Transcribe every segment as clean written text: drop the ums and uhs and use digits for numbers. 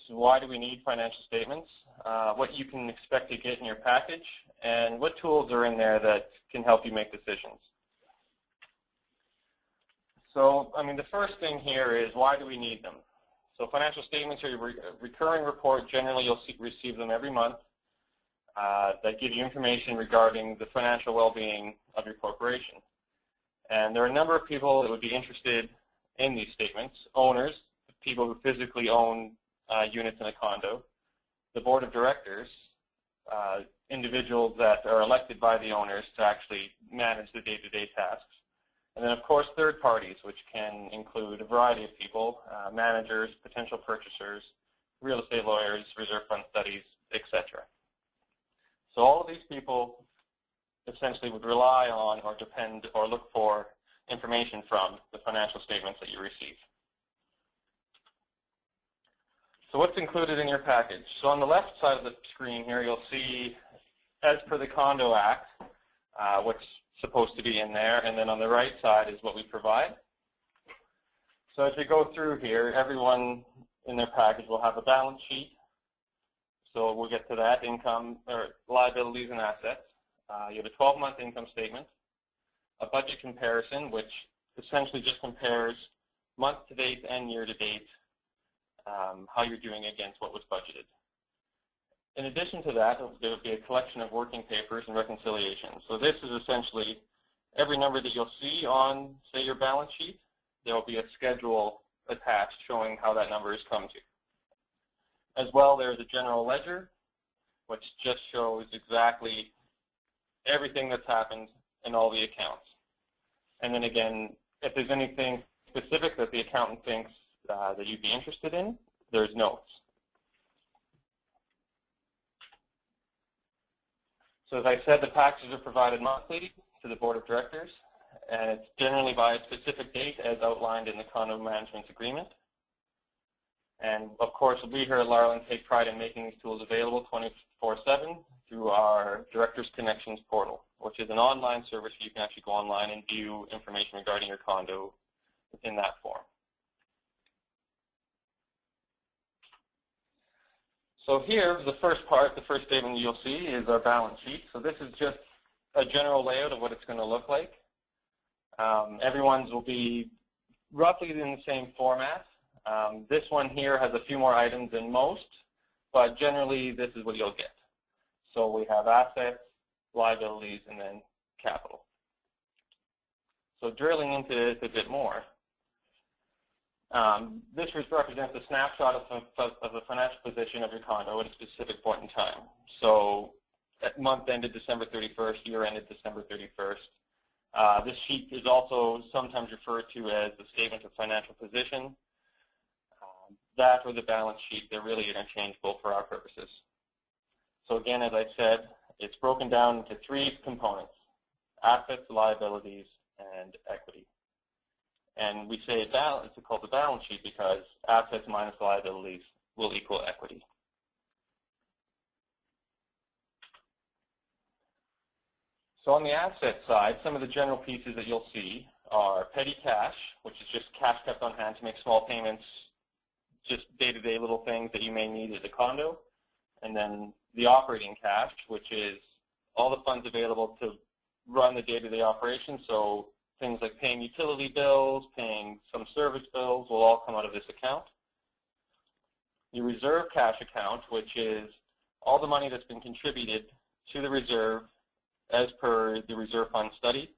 why do we need financial statements, what you can expect to get in your package, and what tools are in there that can help you make decisions. So, the first thing here is, why do we need them? So financial statements are a recurring report. Generally, you'll receive them every month that give you information regarding the financial well-being of your corporation. And there are a number of people that would be interested in these statements: owners, people who physically own units in a condo, the board of directors, individuals that are elected by the owners to actually manage the day-to-day tasks, and then, of course, third parties, which can include a variety of people, managers, potential purchasers, real estate lawyers, reserve fund studies, etc. So all of these people essentially would rely on or depend or look for information from the financial statements that you receive. So what's included in your package? So on the left side of the screen here, you'll see, as per the Condo Act, what's supposed to be in there, and then on the right side is what we provide. So as we go through here, everyone in their package will have a balance sheet. So we'll get to that: income or liabilities and assets. You have a 12-month income statement, a budget comparison, which essentially just compares month-to-date and year-to-date how you're doing against what was budgeted. In addition to that, there will be a collection of working papers and reconciliations. So this is essentially every number that you'll see on, say, your balance sheet. There will be a schedule attached showing how that number has come to. As well, there's a general ledger, which just shows exactly everything that's happened in all the accounts. And then again, if there's anything specific that the accountant thinks that you'd be interested in, there's notes. So as I said, the packages are provided monthly to the board of directors, and it's generally by a specific date as outlined in the Condo Management Agreement. And of course, we here at Larlyn take pride in making these tools available 24/7 through our Directors Connections portal, which is an online service where you can actually go online and view information regarding your condo in that form. So here, the first part, the first statement you'll see is our balance sheet. So this is just a general layout of what it's going to look like. Everyone's will be roughly in the same format. This one here has a few more items than most, but generally this is what you'll get. So we have assets, liabilities, and then capital. So drilling into this a bit more, this represents a snapshot of the financial position of your condo at a specific point in time. So at month ended December 31st, year ended December 31st. This sheet is also sometimes referred to as the statement of financial position. That or the balance sheet, they're really interchangeable for our purposes. So again, as I said, it's broken down into three components: assets, liabilities, and equity. And we say it's called the balance sheet because assets minus liabilities will equal equity. So on the asset side, some of the general pieces that you'll see are petty cash, which is just cash kept on hand to make small payments, just day-to-day little things that you may need at the condo. And then the operating cash, which is all the funds available to run the day-to-day operation. So things like paying utility bills, paying some service bills will all come out of this account. Your reserve cash account, which is all the money that's been contributed to the reserve as per the reserve fund study,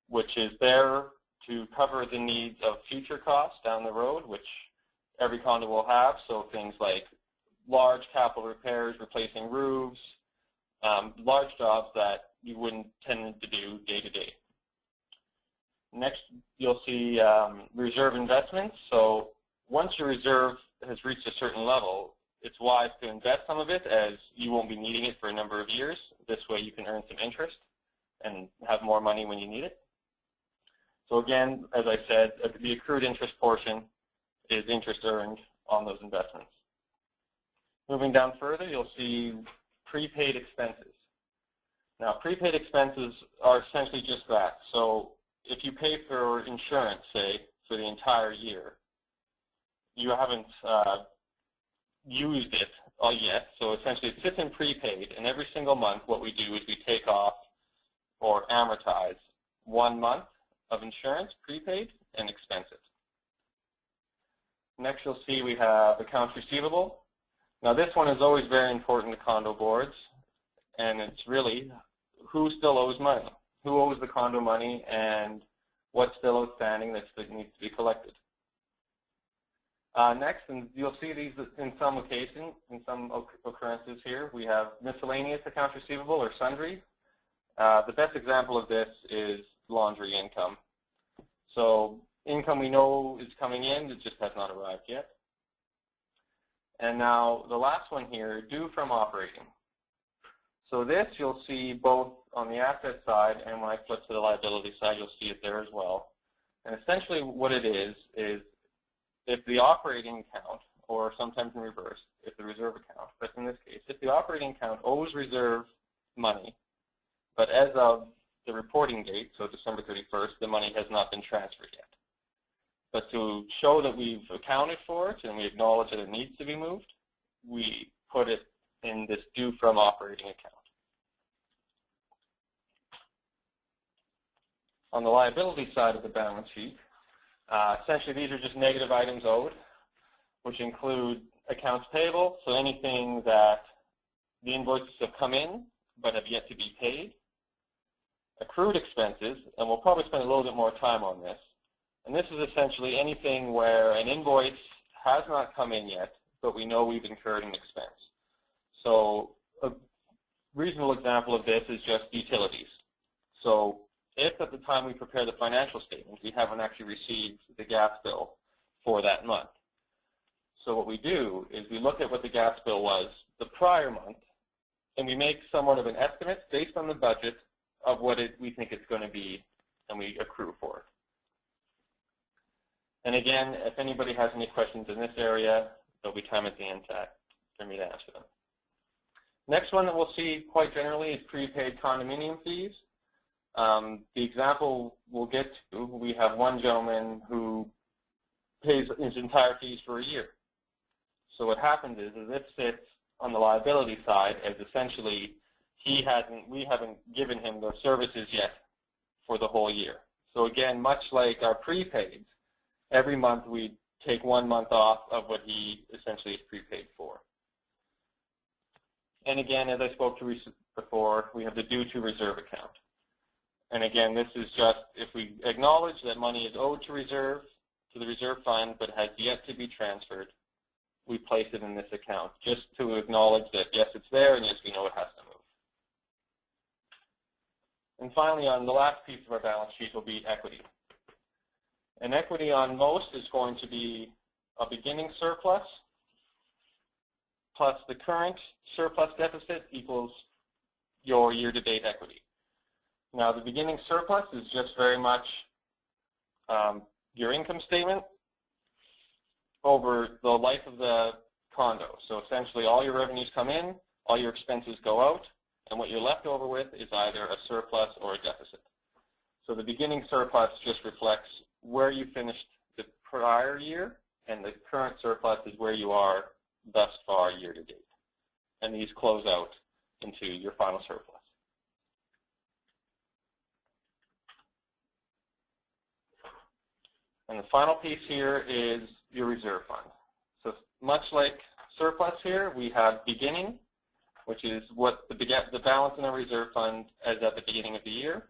which is there to cover the needs of future costs down the road, which every condo will have. So things like large capital repairs, replacing roofs, large jobs that you wouldn't tend to do day to day. Next, you'll see reserve investments. So once your reserve has reached a certain level, it's wise to invest some of it, as you won't be needing it for a number of years. This way you can earn some interest and have more money when you need it. So again, as I said, the accrued interest portion is interest earned on those investments. Moving down further, you'll see prepaid expenses. Now, prepaid expenses are essentially just that. So if you pay for insurance, say, for the entire year, you haven't used it yet. So essentially it sits in prepaid, and every single month what we do is we take off or amortize 1 month of insurance prepaid and expense it. Next you'll see we have accounts receivable. Now this one is always very important to condo boards, and it's really who still owes money, who owes the condo money, and what's still outstanding that needs to be collected. Next, and you'll see these in some occasions, in some occurrences here, we have miscellaneous accounts receivable or sundry. The best example of this is laundry income. So income we know is coming in, it just has not arrived yet. And now the last one here, due from operating. So this you'll see both on the asset side, and when I flip to the liability side, you'll see it there as well. And essentially what it is if the operating account, or sometimes in reverse, if the reserve account, but in this case, if the operating account owes reserve money, but as of the reporting date, so December 31st, the money has not been transferred yet. But to show that we've accounted for it and we acknowledge that it needs to be moved, we put it in this due from operating account. On the liability side of the balance sheet, essentially these are just negative items owed, which include accounts payable, so anything that the invoices have come in but have yet to be paid. Accrued expenses, and we'll probably spend a little bit more time on this, and this is essentially anything where an invoice has not come in yet, but we know we've incurred an expense. So a reasonable example of this is just utilities. So if at the time we prepare the financial statement, we haven't actually received the gas bill for that month. So what we do is we look at what the gas bill was the prior month, and we make somewhat of an estimate based on the budget of what we think it's going to be, and we accrue for it. And again, if anybody has any questions in this area, there'll be time at the end for me to answer them. Next one that we'll see quite generally is prepaid condominium fees. The example we'll get to, we have one gentleman who pays his entire fees for a year. So what happens is this sits on the liability side as essentially we haven't given him the services yet for the whole year. So again, much like our prepaids, every month we take 1 month off of what he essentially is prepaid for. And again, as I spoke to before, we have the due to reserve account. And again, this is just if we acknowledge that money is owed to the reserve fund, but has yet to be transferred, we place it in this account just to acknowledge that yes, it's there, and yes, we know it has to move. And finally, on the last piece of our balance sheet will be equity. And equity on most is going to be a beginning surplus plus the current surplus deficit equals your year-to-date equity. Now, the beginning surplus is just very much your income statement over the life of the condo. So essentially, all your revenues come in, all your expenses go out, and what you're left over with is either a surplus or a deficit. So the beginning surplus just reflects where you finished the prior year, and the current surplus is where you are thus far year-to-date. And these close out into your final surplus. And the final piece here is your reserve fund. So much like surplus here, we have beginning, which is what the balance in the reserve fund as at the beginning of the year.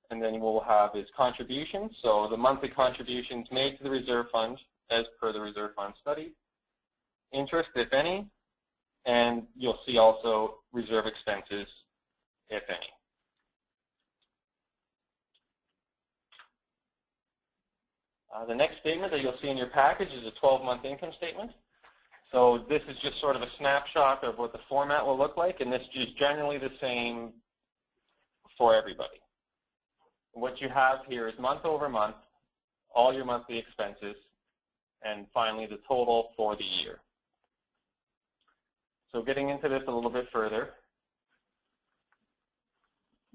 And then we'll have is contributions, so the monthly contributions made to the reserve fund as per the reserve fund study. Interest, if any, and you'll see also reserve expenses, if any. The next statement that you'll see in your package is a 12-month income statement. So this is just sort of a snapshot of what the format will look like, and this is generally the same for everybody. What you have here is month over month, all your monthly expenses, and finally the total for the year. So getting into this a little bit further,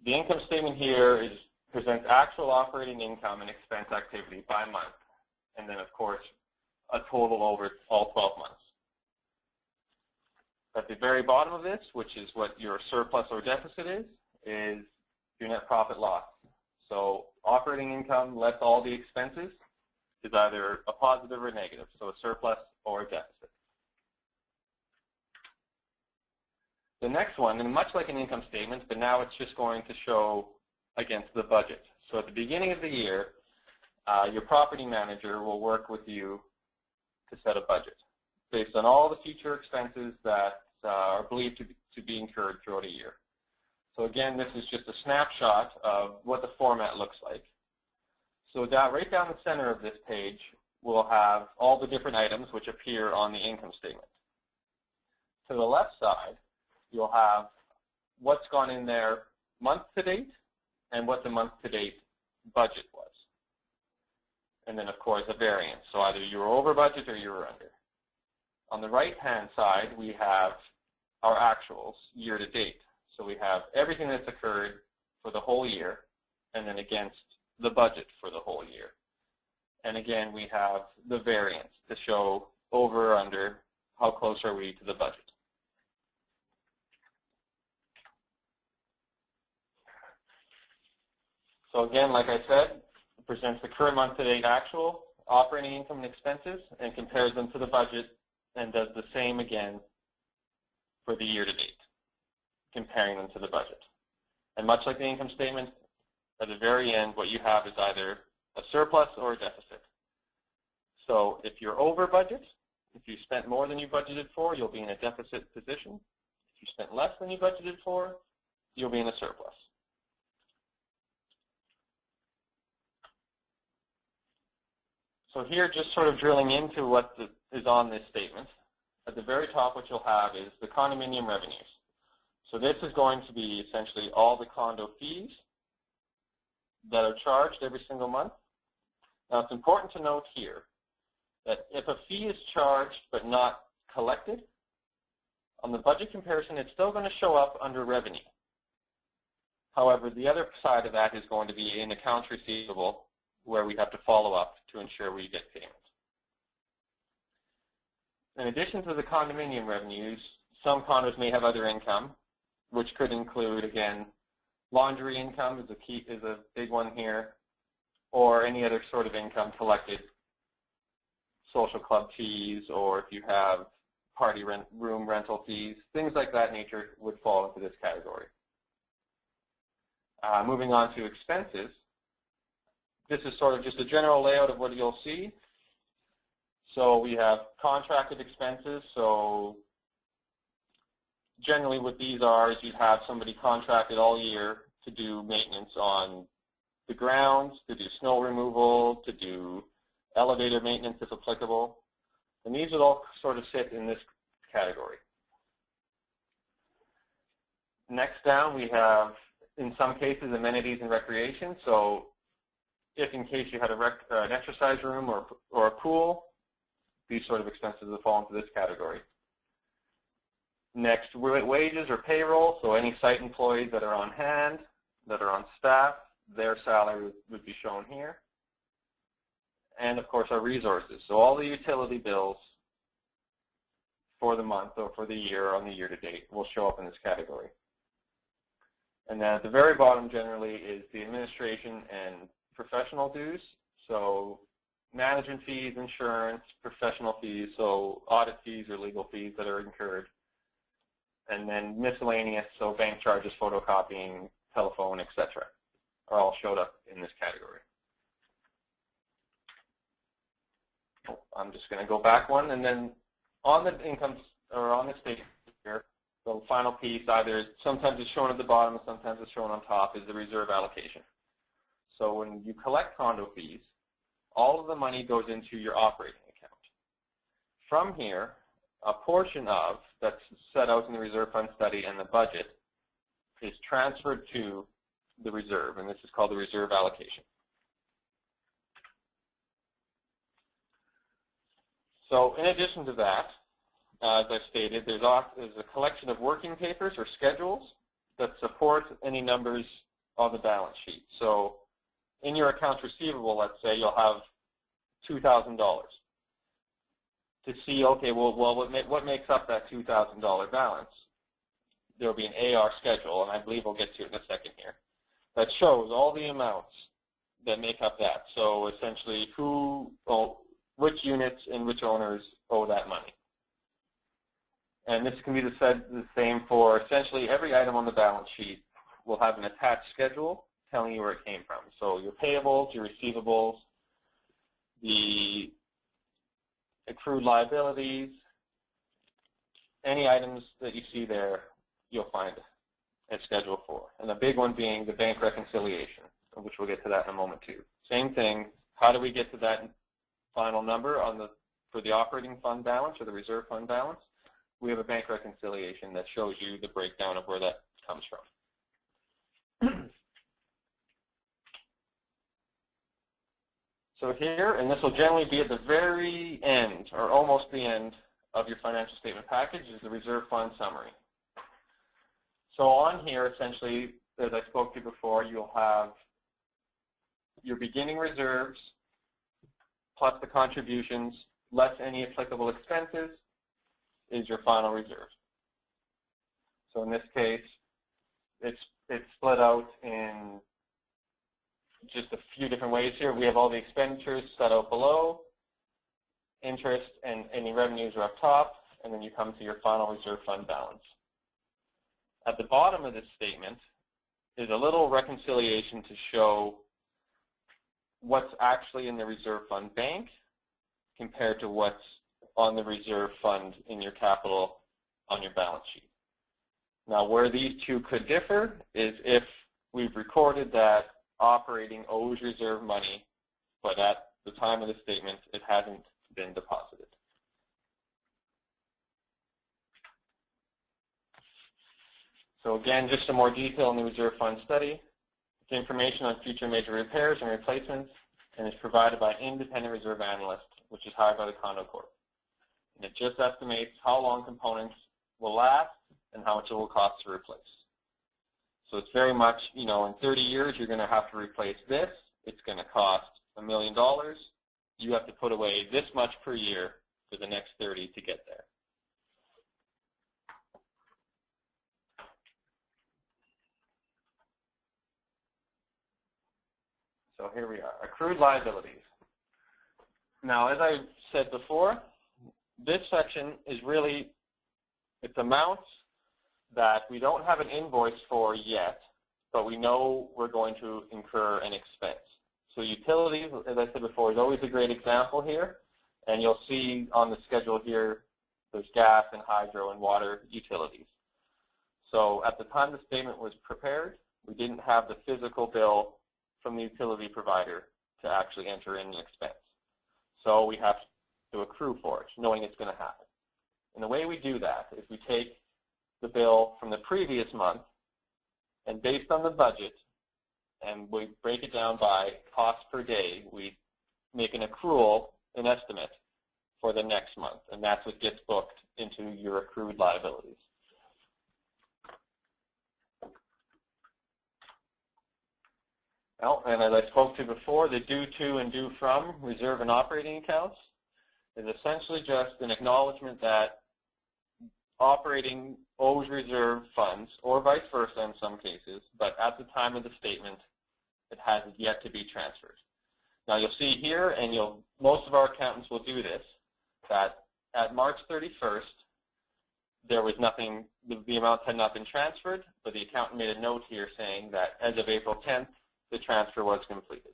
the income statement here presents actual operating income and expense activity by month, and then of course a total over all 12 months. At the very bottom of this, which is what your surplus or deficit is your net profit loss. So operating income less all the expenses is either a positive or negative, so a surplus or a deficit. The next one, and much like an income statement, but now it's just going to show against the budget. So at the beginning of the year, your property manager will work with you to set a budget based on all the future expenses that are believed to be incurred throughout a year. So again, this is just a snapshot of what the format looks like. So right down the center of this page, we'll have all the different items which appear on the income statement. To the left side, you'll have what's gone in there month to date and what the month to date budget was. And then, of course, a variance. So either you were over budget or you were under. On the right-hand side, we have our actuals year to date. So we have everything that's occurred for the whole year and then against the budget for the whole year. And again, we have the variance to show over or under how close are we to the budget. So again, like I said, it presents the current month-to-date actual, operating income and expenses, and compares them to the budget, and does the same again for the year-to-date, comparing them to the budget. And much like the income statement, at the very end, what you have is either a surplus or a deficit. So if you're over budget, if you spent more than you budgeted for, you'll be in a deficit position. If you spent less than you budgeted for, you'll be in a surplus. So here, just sort of drilling into what is on this statement, at the very top what you'll have is the condominium revenues. So this is going to be essentially all the condo fees that are charged every single month. Now it's important to note here that if a fee is charged but not collected, on the budget comparison it's still going to show up under revenue. However, the other side of that is going to be in accounts receivable, where we have to follow up to ensure we get payment. In addition to the condominium revenues, some condos may have other income, which could include, again, laundry income is a big one here, or any other sort of income collected, social club fees, or if you have party room rental fees, things like that nature would fall into this category. Moving on to expenses. This is sort of just a general layout of what you'll see. So we have contracted expenses. So generally what these are is you'd have somebody contracted all year to do maintenance on the grounds, to do snow removal, to do elevator maintenance if applicable. And these would all sort of sit in this category. Next down we have, in some cases, amenities and recreation. So if in case you had an exercise room or a pool, these sort of expenses will fall into this category. Next, wages or payroll, so any site employees that are on hand, that are on staff, their salary would be shown here. And of course our resources, so all the utility bills for the month or for the year on the year-to-date will show up in this category. And then at the very bottom generally is the administration and professional dues, so management fees, insurance, professional fees, so audit fees or legal fees that are incurred, and then miscellaneous, so bank charges, photocopying, telephone, etc., are all showed up in this category. I'm just going to go back one, and then on the income or on the statement here, the final piece, either sometimes it's shown at the bottom and sometimes it's shown on top, is the reserve allocation. So when you collect condo fees, all of the money goes into your operating account. From here, a portion of that's set out in the reserve fund study and the budget is transferred to the reserve, and this is called the reserve allocation. So in addition to that, as I stated, there's a collection of working papers or schedules that support any numbers on the balance sheet. So in your accounts receivable, let's say, you'll have $2,000. to see, okay, well what makes up that $2,000 balance? There will be an AR schedule, and I believe we'll get to it in a second here, that shows all the amounts that make up that. So essentially, which units and which owners owe that money. And this can be the same for essentially every item on the balance sheet will have an attached schedule telling you where it came from. So your payables, your receivables, the accrued liabilities, any items that you see there, you'll find a schedule for. And the big one being the bank reconciliation, which we'll get to that in a moment too. Same thing, how do we get to that final number for the operating fund balance or the reserve fund balance? We have a bank reconciliation that shows you the breakdown of where that comes from. So here, and this will generally be at the very end, or almost the end, of your financial statement package, is the reserve fund summary. So on here, essentially, as I spoke to before, you'll have your beginning reserves plus the contributions, less any applicable expenses, is your final reserve. So in this case, it's split out in just a few different ways here. We have all the expenditures set out below, interest and any revenues are up top, and then you come to your final reserve fund balance. At the bottom of this statement is a little reconciliation to show what's actually in the reserve fund bank compared to what's on the reserve fund in your capital on your balance sheet. Now, where these two could differ is if we've recorded that operating owes reserve money, but at the time of the statement, it hasn't been deposited. So again, just some more detail on the reserve fund study. It's information on future major repairs and replacements, and is provided by an independent reserve analyst, which is hired by the Condo Corp. And it just estimates how long components will last and how much it will cost to replace. So it's very much, in 30 years, you're going to have to replace this. It's going to cost $1 million. You have to put away this much per year for the next 30 to get there. So here we are, accrued liabilities. Now, as I said before, this section is really, it's amounts that we don't have an invoice for yet, but we know we're going to incur an expense. So utilities, as I said before, is always a great example here. And you'll see on the schedule here, there's gas and hydro and water utilities. So at the time the statement was prepared, we didn't have the physical bill from the utility provider to actually enter in an expense. So we have to accrue for it, knowing it's going to happen. And the way we do that is we take the bill from the previous month, and based on the budget, and we break it down by cost per day, we make an accrual, an estimate, for the next month, and that's what gets booked into your accrued liabilities. Well, and as I spoke to before, the due to and due from reserve and operating accounts is essentially just an acknowledgement that operating owes reserve funds, or vice versa in some cases, but at the time of the statement, it has yet to be transferred. Now you'll see here, and most of our accountants will do this, that at March 31st, there was nothing, the amount had not been transferred, but the accountant made a note here saying that as of April 10th, the transfer was completed.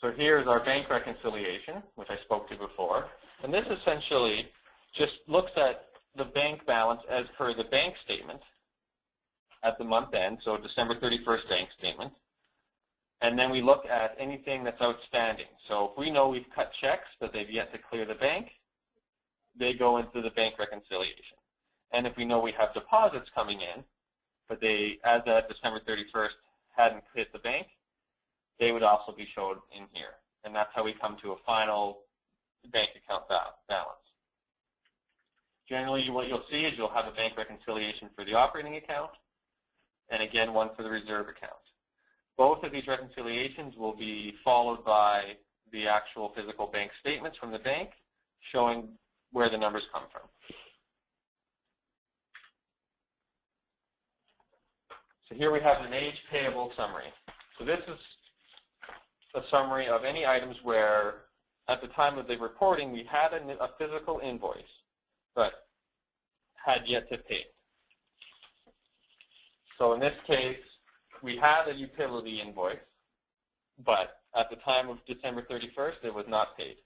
So here's our bank reconciliation, which I spoke to before. And this essentially just looks at the bank balance as per the bank statement at the month end, so December 31st bank statement. And then we look at anything that's outstanding. So if we know we've cut checks, but they've yet to clear the bank, they go into the bank reconciliation. And if we know we have deposits coming in, but they, as of December 31st, hadn't hit the bank, they would also be shown in here. And that's how we come to a final bank account balance. Generally, what you'll see is you'll have a bank reconciliation for the operating account, and again, one for the reserve account. Both of these reconciliations will be followed by the actual physical bank statements from the bank showing where the numbers come from. So here we have an age payable summary. So this is a summary of any items where at the time of the reporting we had a physical invoice but had yet to pay. So in this case, we had a utility invoice, but at the time of December 31st, it was not paid.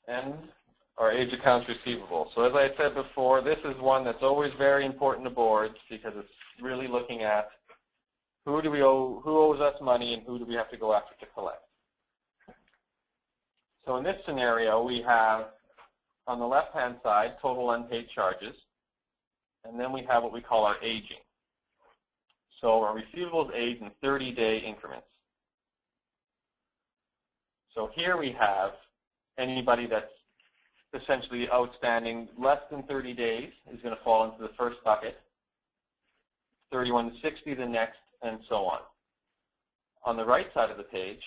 And our age accounts receivable. So as I said before, this is one that's always very important to boards because it's really looking at who owes us money and who do we have to go after to collect. So in this scenario, we have on the left-hand side total unpaid charges, and then we have what we call our aging. So our receivables age in 30-day increments. So here we have anybody that's essentially outstanding less than 30 days is going to fall into the first bucket, 31 to 60 the next, and so on. On the right side of the page,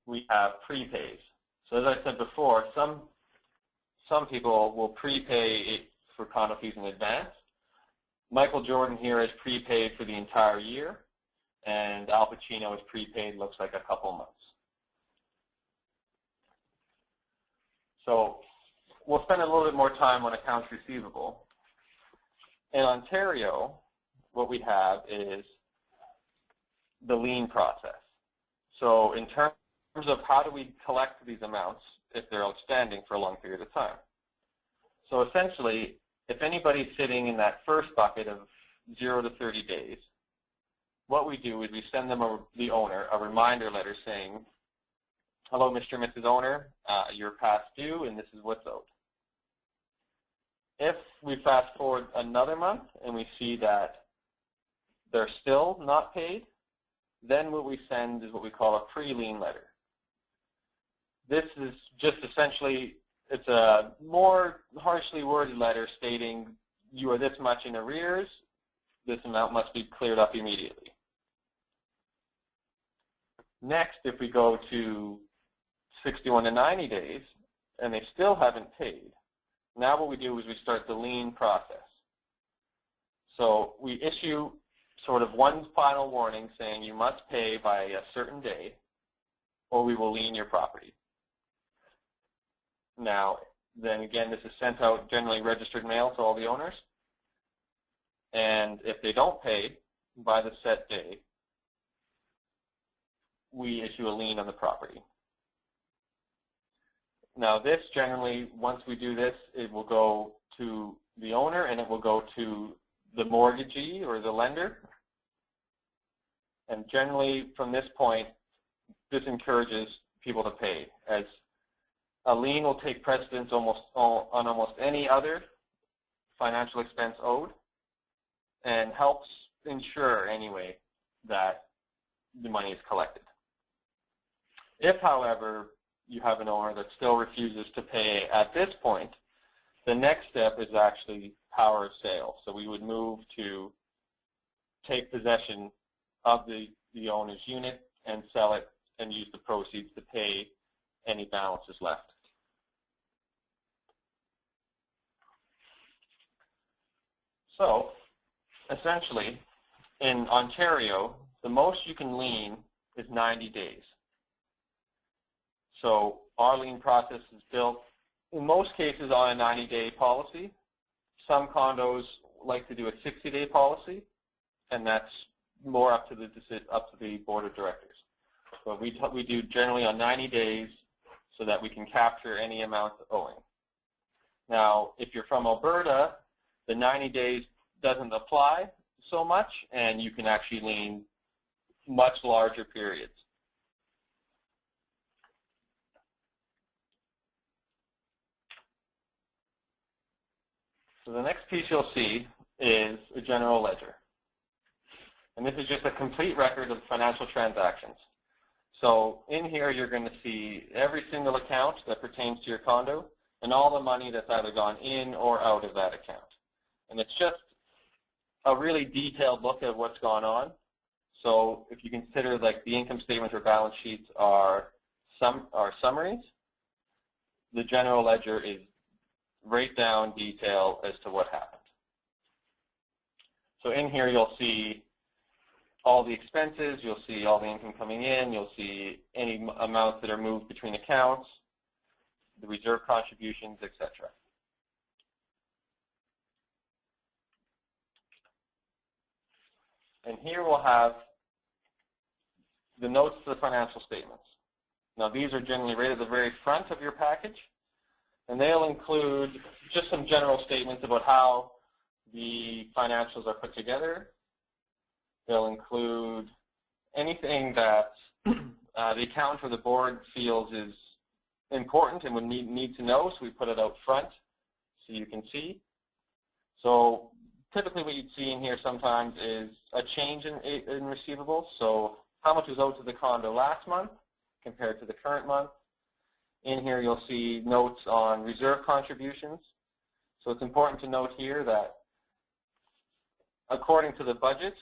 we have prepays. So as I said before, some people will prepay for condo fees in advance. Michael Jordan here is prepaid for the entire year, and Al Pacino is prepaid, looks like a couple months. So we'll spend a little bit more time on accounts receivable. In Ontario, what we have is the lien process. So in terms of how do we collect these amounts if they're outstanding for a long period of time. So essentially, if anybody's sitting in that first bucket of 0 to 30 days, what we do is we send them, the owner, a reminder letter saying, hello, Mr. and Mrs. Owner, you're past due and this is what's owed. If we fast forward another month and we see that they're still not paid, then what we send is what we call a pre-lien letter. This is just essentially, it's a more harshly worded letter stating you are this much in arrears, this amount must be cleared up immediately. Next, if we go to 61 to 90 days and they still haven't paid, now what we do is we start the lien process. So we issue sort of one final warning saying you must pay by a certain day or we will lien your property. Now, then again, this is sent out generally registered mail to all the owners. And if they don't pay by the set day, we issue a lien on the property. Now this generally, once we do this, it will go to the owner and it will go to the mortgagee or the lender. And generally from this point, this encourages people to pay, as a lien will take precedence on almost any other financial expense owed and helps ensure anyway that the money is collected. If, however, you have an owner that still refuses to pay at this point, the next step is actually power of sale. So we would move to take possession of the owner's unit and sell it and use the proceeds to pay any balances left. So essentially, in Ontario, the most you can lien is 90 days. So our lien process is built, in most cases, on a 90-day policy. Some condos like to do a 60-day policy, and that's more up to the board of directors. But we do generally on 90 days so that we can capture any amount owing. Now, if you're from Alberta, the 90 days doesn't apply so much, and you can actually lien much larger periods. So the next piece you'll see is a general ledger. And this is just a complete record of financial transactions. So in here you're going to see every single account that pertains to your condo and all the money that's either gone in or out of that account. And it's just a really detailed look at what's gone on. So if you consider like the income statements or balance sheets are summaries, the general ledger is right down detail as to what happened. So in here you'll see all the expenses, you'll see all the income coming in, you'll see any amounts that are moved between accounts, the reserve contributions, etc. And here we'll have the notes to the financial statements. Now these are generally right at the very front of your package, and they'll include just some general statements about how the financials are put together. They'll include anything that the accountant or the board feels is important and would need to know, so we put it out front so you can see. So typically what you'd see in here sometimes is a change in receivables. So how much was owed to the condo last month compared to the current month. In here you'll see notes on reserve contributions. So it's important to note here that according to the budget,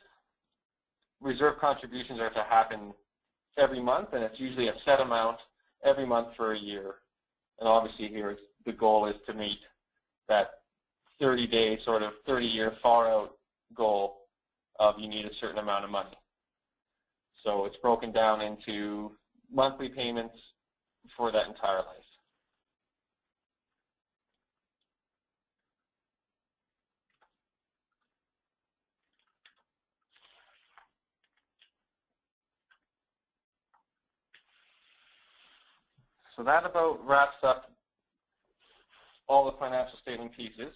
reserve contributions are to happen every month, and it's usually a set amount every month for a year. And obviously here the goal is to meet that 30-day, sort of 30-year far-out goal of you need a certain amount of money. So it's broken down into monthly payments for that entire life. So that about wraps up all the financial statement pieces.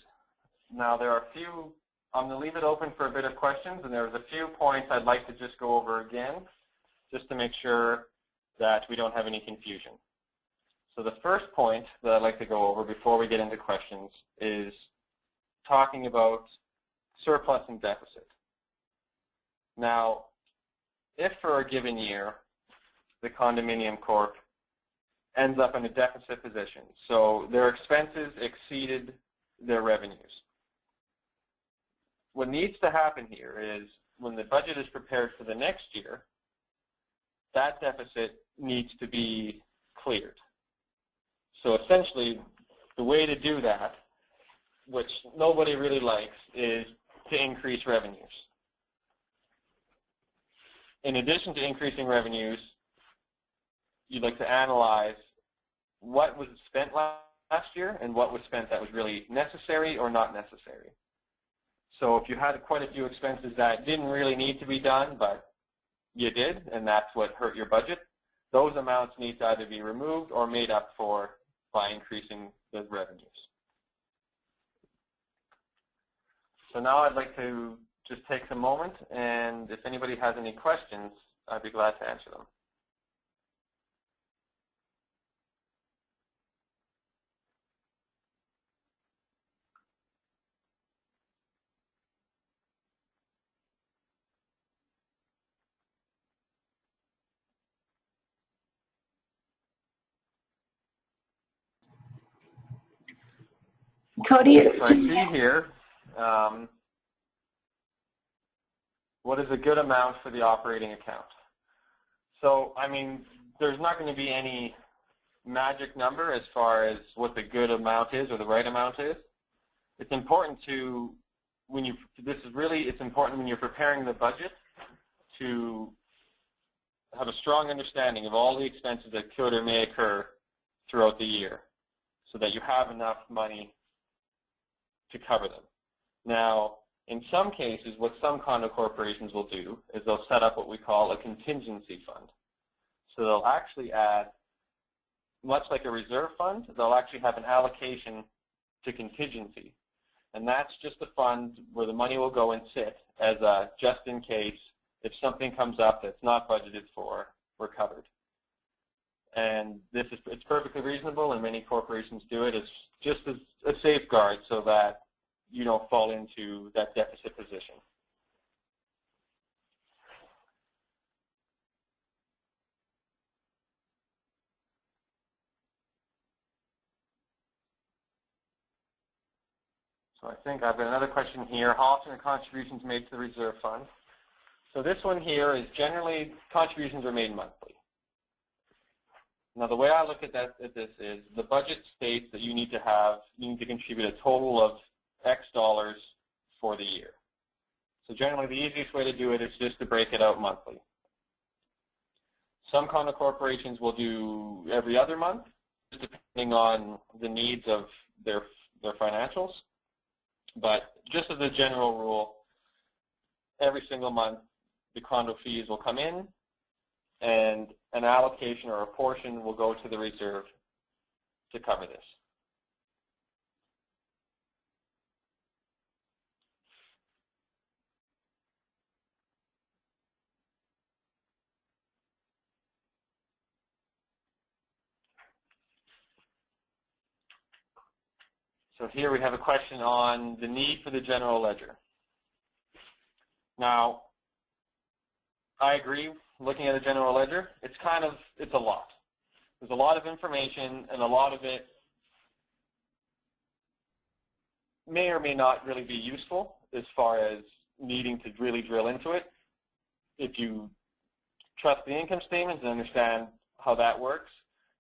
Now there are a few, I'm going to leave it open for a bit of questions, and there's a few points I'd like to just go over again, just to make sure that we don't have any confusion. So the first point that I'd like to go over before we get into questions is talking about surplus and deficit. Now, if for a given year the condominium corp ends up in a deficit position, so their expenses exceeded their revenues, what needs to happen here is when the budget is prepared for the next year, that deficit needs to be cleared. So essentially, the way to do that, which nobody really likes, is to increase revenues. In addition to increasing revenues, you'd like to analyze what was spent last year and what was spent that was really necessary or not necessary. So if you had quite a few expenses that didn't really need to be done, but you did, and that's what hurt your budget, those amounts need to either be removed or made up for by increasing the revenues. So now I'd like to just take a moment, and if anybody has any questions, I'd be glad to answer them. Cody, it's so I see here, what is a good amount for the operating account? So, I mean, there's not going to be any magic number as far as what the good amount is or the right amount is. It's important to, it's important when you're preparing the budget to have a strong understanding of all the expenses that could or may occur throughout the year so that you have enough money to cover them. Now, in some cases, what some condo corporations will do is they'll set up what we call a contingency fund. So they'll actually add, much like a reserve fund, they'll actually have an allocation to contingency. And that's just a fund where the money will go and sit as a just in case if something comes up that's not budgeted for, we're covered. And it's perfectly reasonable, and many corporations do it. It's just as a safeguard so that you don't fall into that deficit position. I think I've got another question here. How often are contributions made to the reserve fund? So this one here is generally contributions are made monthly. Now the way I look at this is the budget states that you need to contribute a total of X dollars for the year. So generally the easiest way to do it is just to break it out monthly. Some condo corporations will do every other month, depending on the needs of their financials. But just as a general rule, every single month the condo fees will come in and an allocation or a portion will go to the reserve to cover this. So here we have a question on the need for the general ledger. Now, I agree, looking at a general ledger, it's a lot. There's a lot of information, and a lot of it may or may not really be useful as far as needing to really drill into it. If you trust the income statements and understand how that works,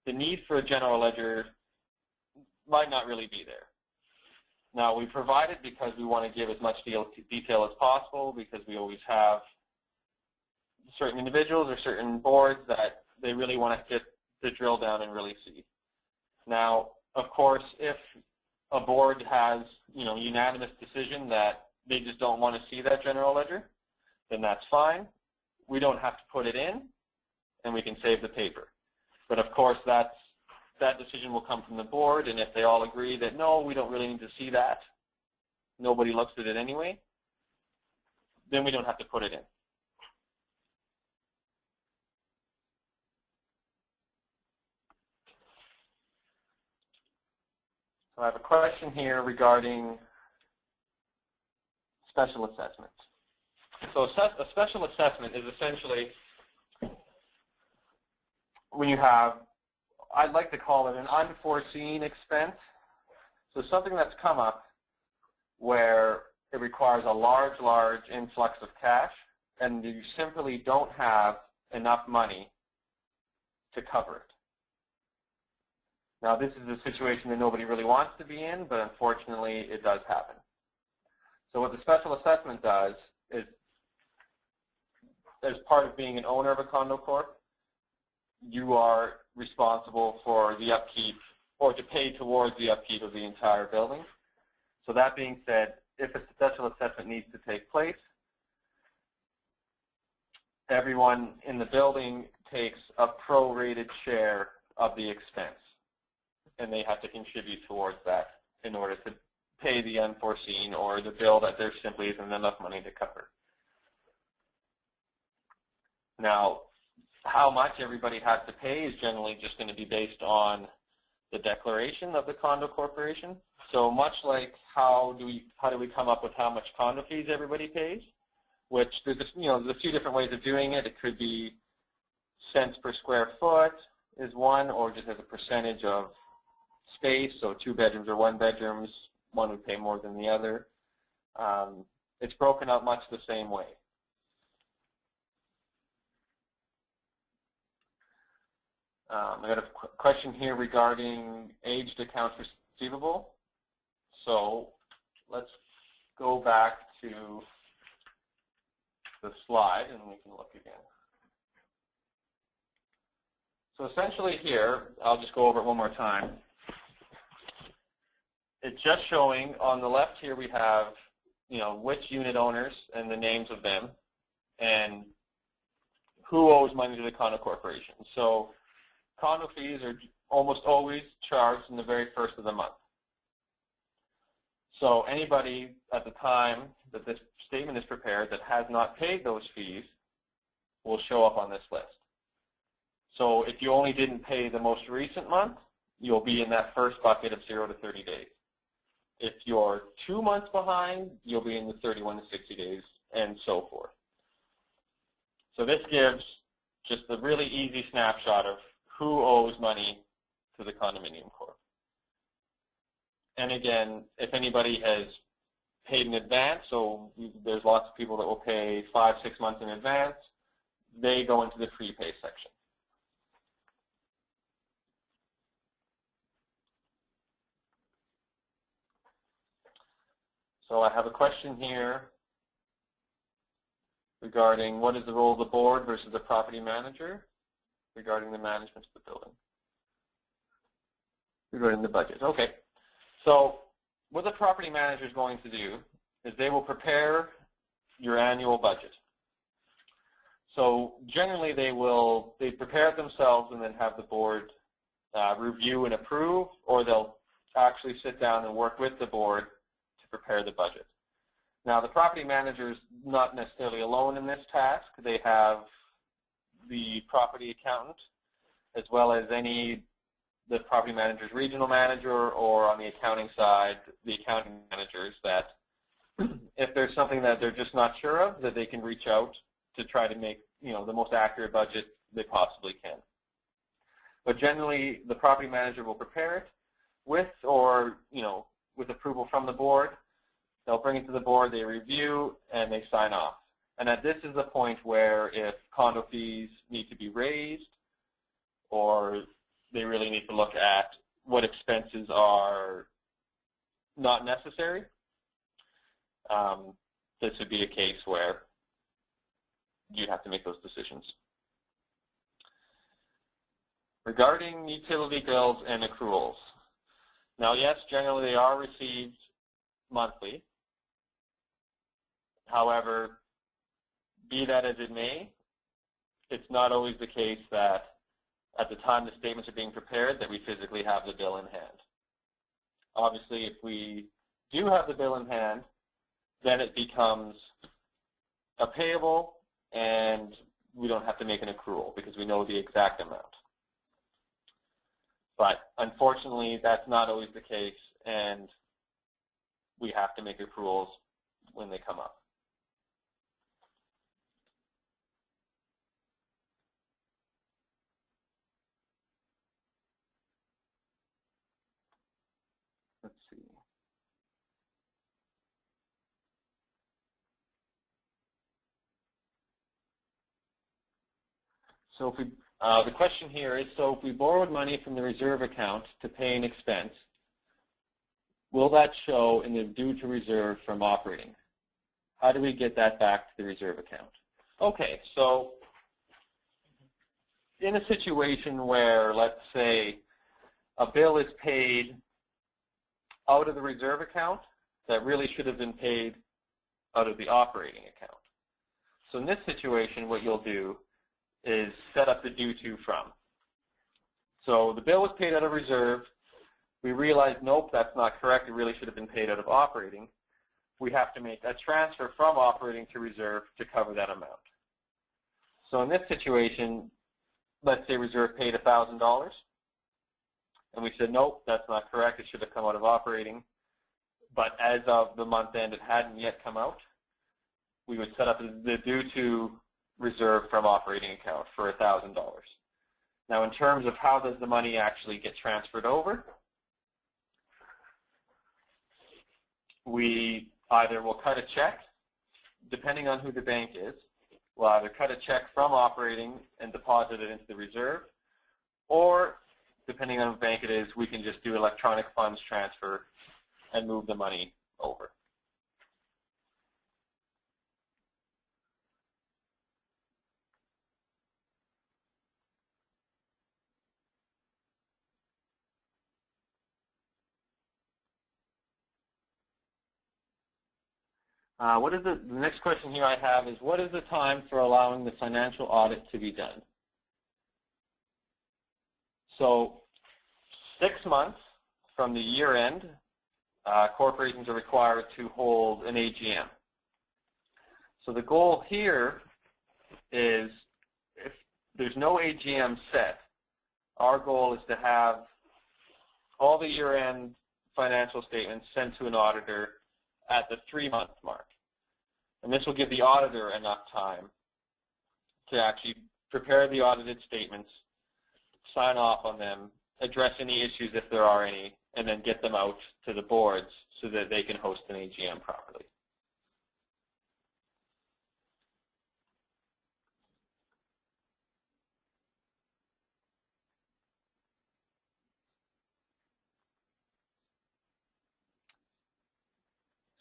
the need for a general ledger might not really be there. Now, we provide it because we want to give as much detail as possible, because we always have certain individuals or certain boards that they really want to get to drill down and really see. Now, of course, if a board has, unanimous decision that they just don't want to see that general ledger, then that's fine. We don't have to put it in, and we can save the paper. But of course, that decision will come from the board, and if they all agree that no, we don't really need to see that, nobody looks at it anyway, then we don't have to put it in. So I have a question here regarding special assessments. So a special assessment is essentially when you have, I'd like to call it an unforeseen expense. So something that's come up where it requires a large influx of cash, and you simply don't have enough money to cover it. Now, this is a situation that nobody really wants to be in, but unfortunately, it does happen. So what the special assessment does is, as part of being an owner of a condo corp, you are responsible for the upkeep or to pay towards the upkeep of the entire building. So that being said, if a special assessment needs to take place, everyone in the building takes a prorated share of the expense, and they have to contribute towards that in order to pay the unforeseen or the bill that there simply isn't enough money to cover. Now, how much everybody has to pay is generally just going to be based on the declaration of the condo corporation. So much like how do we come up with how much condo fees everybody pays, which there's a few different ways of doing it. It could be cents per square foot is one, or just as a percentage of space, so 2 bedrooms or 1 bedrooms, one would pay more than the other. It's broken out much the same way. I got a question here regarding aged accounts receivable. So let's go back to the slide and we can look again. So essentially here, I'll just go over it one more time. It's just showing on the left here we have, which unit owners and the names of them and who owes money to the condo corporation. So condo fees are almost always charged in the very first of the month. So anybody at the time that this statement is prepared that has not paid those fees will show up on this list. So if you only didn't pay the most recent month, you'll be in that first bucket of 0 to 30 days. If you're 2 months behind, you'll be in the 31 to 60 days, and so forth. So this gives just a really easy snapshot of who owes money to the condominium corp. And again, if anybody has paid in advance, so there's lots of people that will pay 5-6 months in advance. They go into the prepay section. So I have a question here regarding what is the role of the board versus the property manager regarding the management of the building, regarding the budget. Okay, so what the property manager is going to do is they will prepare your annual budget. So generally they prepare it themselves and then have the board review and approve, or they'll actually sit down and work with the board to prepare the budget. Now the property manager is not necessarily alone in this task. They have the property accountant as well as the property manager's regional manager, or on the accounting side, the accounting managers, that if there's something that they're just not sure of, that they can reach out to try to make the most accurate budget they possibly can. But generally, the property manager will prepare it with approval from the board. They'll bring it to the board, they review, and they sign off. And this is the point where if condo fees need to be raised, or they really need to look at what expenses are not necessary, this would be a case where you'd have to make those decisions. Regarding utility bills and accruals. Now, yes, generally they are received monthly. However, be that as it may, it's not always the case that at the time the statements are being prepared that we physically have the bill in hand. Obviously, if we do have the bill in hand, then it becomes a payable and we don't have to make an accrual because we know the exact amount. But unfortunately, that's not always the case, and we have to make accruals when they come up. Let's see. So if we, the question here is, so if we borrowed money from the reserve account to pay an expense, will that show in the due to reserve from operating? How do we get that back to the reserve account? Okay, so in a situation where, let's say, a bill is paid out of the reserve account that really should have been paid out of the operating account. So in this situation, what you'll do is set up the due to from. So the bill was paid out of reserve. We realized, nope, that's not correct. It really should have been paid out of operating. We have to make a transfer from operating to reserve to cover that amount. So in this situation, let's say reserve paid $1,000. And we said, nope, that's not correct. It should have come out of operating. But as of the month end, it hadn't yet come out. We would set up the due to reserve from operating account for $1,000. Now, in terms of how does the money actually get transferred over, we either will cut a check, depending on who the bank is. We'll either cut a check from operating and deposit it into the reserve, or depending on what bank it is, we can just do electronic funds transfer and move the money over. The next question here I have is, what is the time for allowing the financial audit to be done? So 6 months from the year end, corporations are required to hold an AGM. So the goal here is, if there's no AGM set, our goal is to have all the year-end financial statements sent to an auditor at the 3-month mark. And this will give the auditor enough time to actually prepare the audited statements, sign off on them, address any issues if there are any, and then get them out to the boards so that they can host an AGM properly.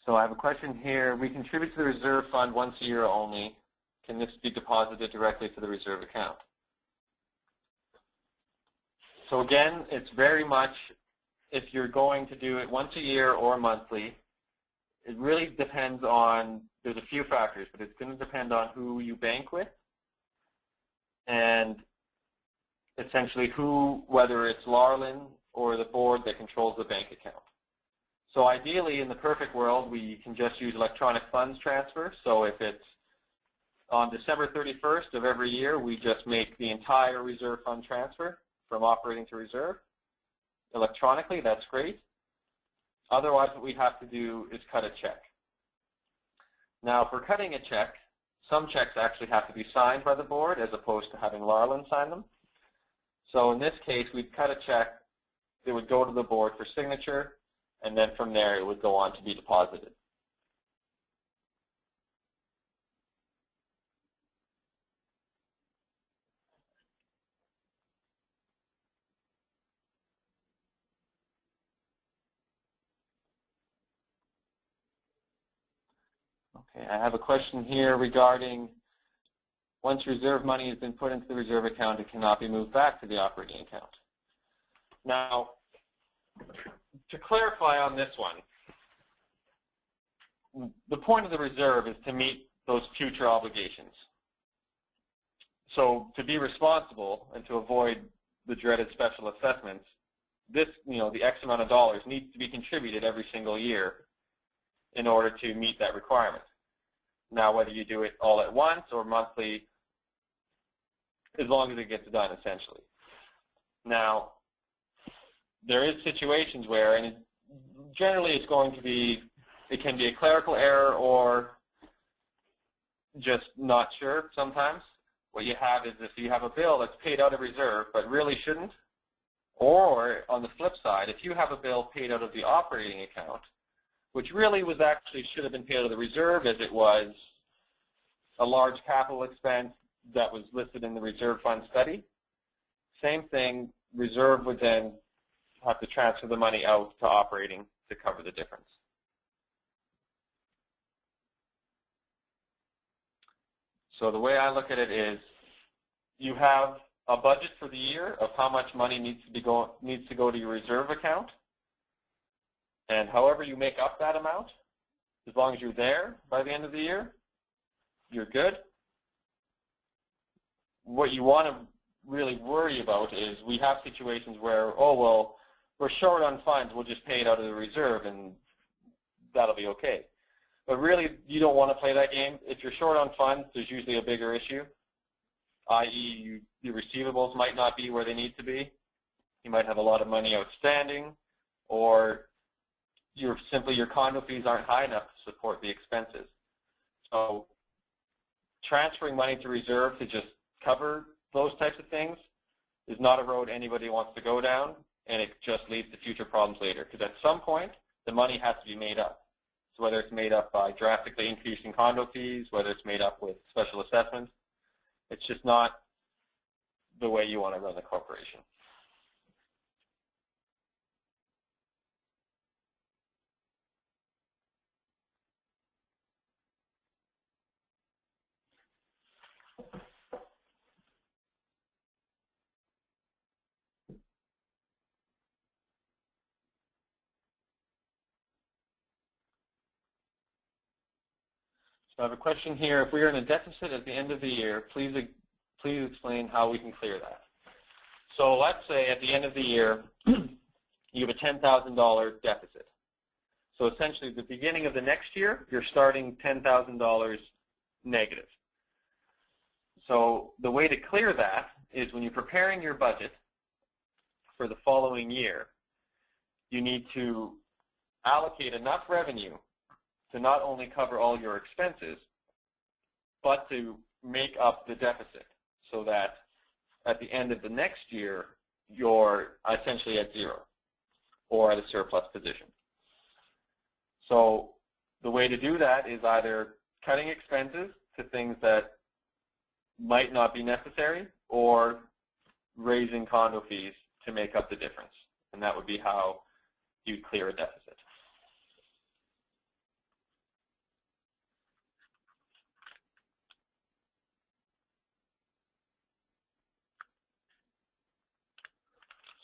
So I have a question here. We contribute to the reserve fund once a year only. Can this be deposited directly to the reserve account? So again, it's very much if you're going to do it once a year or monthly. It really depends on, there's a few factors, but it's going to depend on who you bank with and essentially who, whether it's Larlyn or the board that controls the bank account. So ideally, in the perfect world, we can just use electronic funds transfer. So if it's on December 31st of every year, we just make the entire reserve fund transfer from operating to reserve electronically. That's great. Otherwise, what we have to do is cut a check. Now, for cutting a check, some checks actually have to be signed by the board as opposed to having Larlyn sign them. So in this case, we'd cut a check. It would go to the board for signature, and then from there it would go on to be deposited. Okay, I have a question here regarding once reserve money has been put into the reserve account, it cannot be moved back to the operating account. Now, to clarify on this one, the point of the reserve is to meet those future obligations. So to be responsible and to avoid the dreaded special assessments, this, the X amount of dollars needs to be contributed every single year in order to meet that requirement. Now, whether you do it all at once or monthly, as long as it gets done, essentially. Now, there is situations where, and generally it's going to be, it can be a clerical error or just not sure sometimes. What you have is if you have a bill that's paid out of reserve but really shouldn't, or on the flip side, if you have a bill paid out of the operating account, which really was actually should have been paid out of the reserve as it was a large capital expense that was listed in the reserve fund study. Same thing, reserve would then have to transfer the money out to operating to cover the difference. So the way I look at it is you have a budget for the year of how much money needs to go to your reserve account. And however you make up that amount, as long as you're there by the end of the year, you're good. What you want to really worry about is we have situations where, oh, well, we're short on funds, we'll just pay it out of the reserve and that'll be okay. But really, you don't want to play that game. If you're short on funds, there's usually a bigger issue, i.e. your receivables might not be where they need to be. You might have a lot of money outstanding, or your condo fees aren't high enough to support the expenses. So transferring money to reserve to just cover those types of things is not a road anybody wants to go down, and it just leads to future problems later. Because at some point, the money has to be made up. So whether it's made up by drastically increasing condo fees, whether it's made up with special assessments, it's just not the way you want to run the corporation. So I have a question here. If we are in a deficit at the end of the year, please explain how we can clear that. So let's say at the end of the year, you have a $10,000 deficit. So essentially, at the beginning of the next year, you're starting $10,000 negative. So the way to clear that is when you're preparing your budget for the following year, you need to allocate enough revenue to not only cover all your expenses, but to make up the deficit so that at the end of the next year, you're essentially at zero. or at a surplus position. So the way to do that is either cutting expenses to things that might not be necessary, or raising condo fees to make up the difference. And that would be how you'd clear a deficit.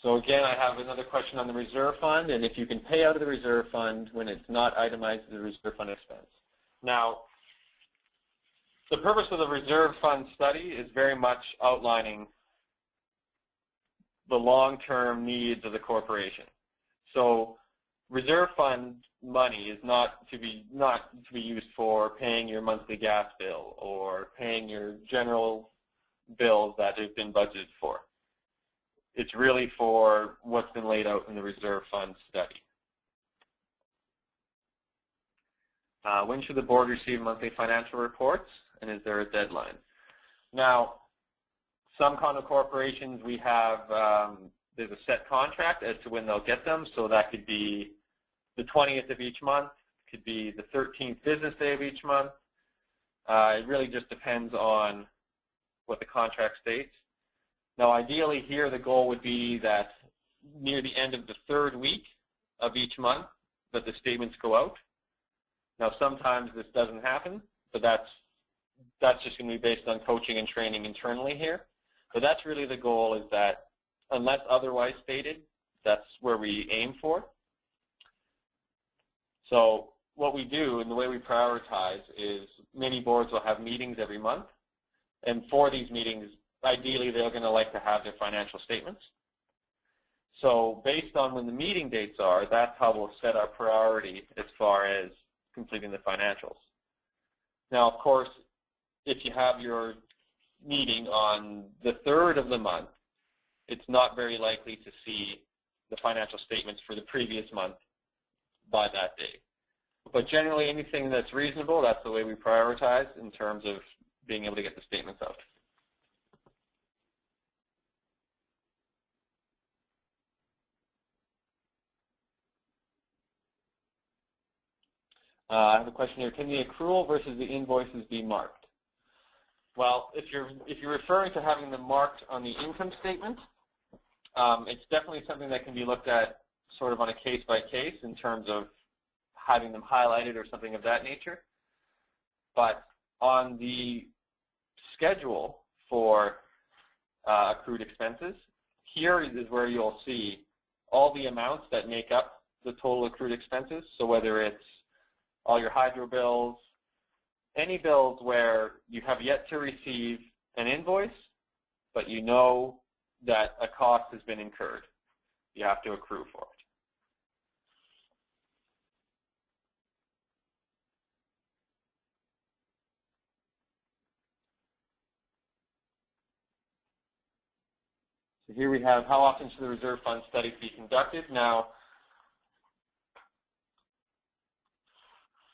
So again, I have another question on the reserve fund, and if you can pay out of the reserve fund when it's not itemized as a reserve fund expense. Now, the purpose of the reserve fund study is very much outlining the long-term needs of the corporation. So reserve fund money is not to be used for paying your monthly gas bill or paying your general bills that have been budgeted for. It's really for what's been laid out in the reserve fund study. When should the board receive monthly financial reports, and is there a deadline? Now, some condo corporations, we have, there's a set contract as to when they'll get them, so that could be the 20th of each month, could be the 13th business day of each month. It really just depends on what the contract states. Now, ideally here, the goal would be that near the end of the third week of each month that the statements go out. Now, sometimes this doesn't happen, but that's just going to be based on coaching and training internally here. But that's really the goal, is that unless otherwise stated, that's where we aim for. So what we do and the way we prioritize is many boards will have meetings every month. And for these meetings, ideally, they're going to like to have their financial statements. So based on when the meeting dates are, that's how we'll set our priority as far as completing the financials. Now, of course, if you have your meeting on the 3rd of the month, it's not very likely to see the financial statements for the previous month by that day. But generally, anything that's reasonable, that's the way we prioritize in terms of being able to get the statements out. I have a question here. Can the accrual versus the invoices be marked? Well, if you're referring to having them marked on the income statement, it's definitely something that can be looked at sort of on a case-by-case in terms of having them highlighted or something of that nature. But on the schedule for accrued expenses, here is where you'll see all the amounts that make up the total accrued expenses. So whether it's all your hydro bills, any bills where you have yet to receive an invoice, but you know that a cost has been incurred, you have to accrue for it. So here we have, how often should the reserve fund study be conducted? Now,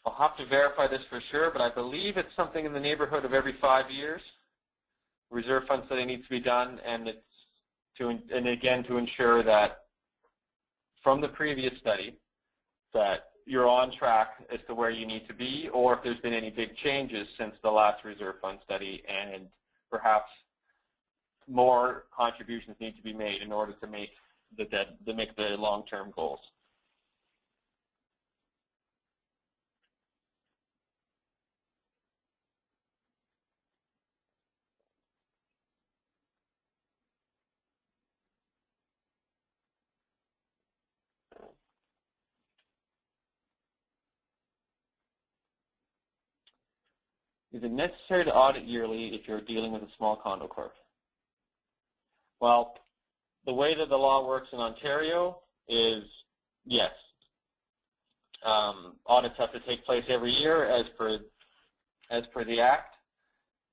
I'll have to verify this for sure, but I believe it's something in the neighborhood of every 5 years. Reserve fund study needs to be done, and it's again to ensure that from the previous study that you're on track as to where you need to be, or if there's been any big changes since the last reserve fund study, and perhaps more contributions need to be made in order to make the long-term goals. Is it necessary to audit yearly if you're dealing with a small condo corp? Well, the way that the law works in Ontario is yes. Audits have to take place every year as per the Act,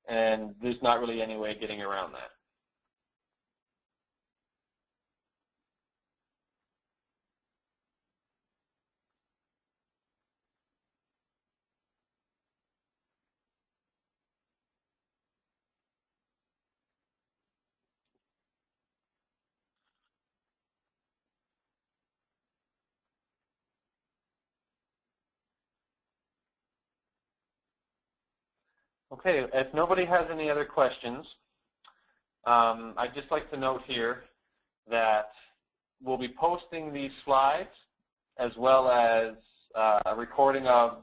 and there's not really any way of getting around that. Okay, if nobody has any other questions, I'd just like to note here that we'll be posting these slides as well as a recording of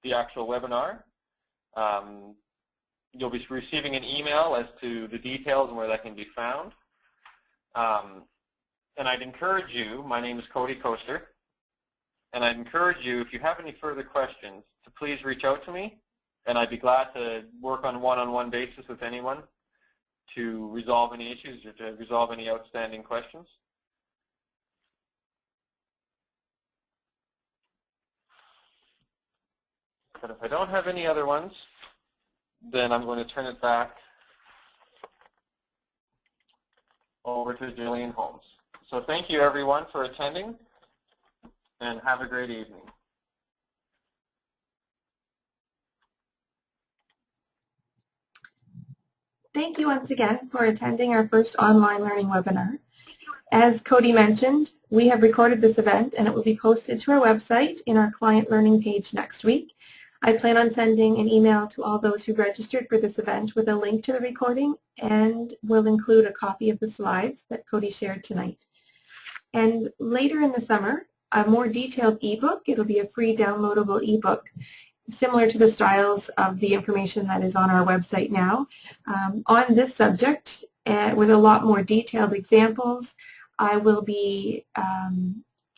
the actual webinar. You'll be receiving an email as to the details and where that can be found. And I'd encourage you, my name is Cody Koester, and I'd encourage you, if you have any further questions, to please reach out to me, and I'd be glad to work on one-on-one basis with anyone to resolve any issues or to resolve any outstanding questions. But if I don't have any other ones, then I'm going to turn it back over to Julian Holmes. So thank you everyone for attending, and have a great evening. Thank you once again for attending our first online learning webinar. As Cody mentioned, we have recorded this event and it will be posted to our website in our client learning page next week. I plan on sending an email to all those who registered for this event with a link to the recording, and will include a copy of the slides that Cody shared tonight. And later in the summer, a more detailed ebook, it'll be a free downloadable ebook, similar to the styles of the information that is on our website now, on this subject, with a lot more detailed examples. I will be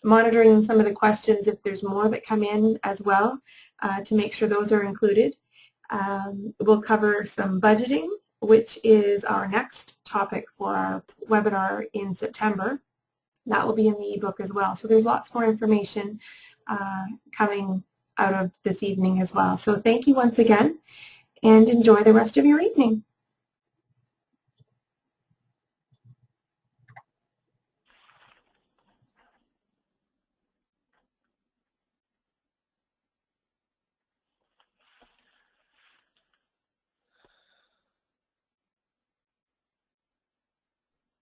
monitoring some of the questions if there's more that come in as well, to make sure those are included. We'll cover some budgeting, which is our next topic for our webinar in September. That will be in the ebook as well. So there's lots more information coming out of this evening as well. So thank you once again, and enjoy the rest of your evening.